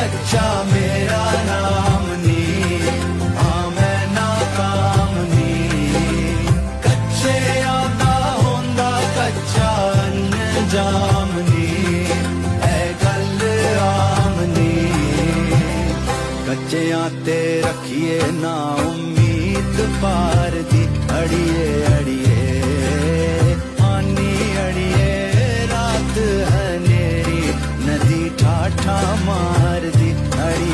कच्चा मेरा नाम नी, हाँ मैं नाकाम नी। कच्चे आदा होंदा कच्चा अंजाम नी, ऐ गल आम नी। कच्चियां ते रखिए ना उम्मीद पार दी, अड़िए अड़िए आनी अड़िए, रात है नेरी नदी ठाठा मार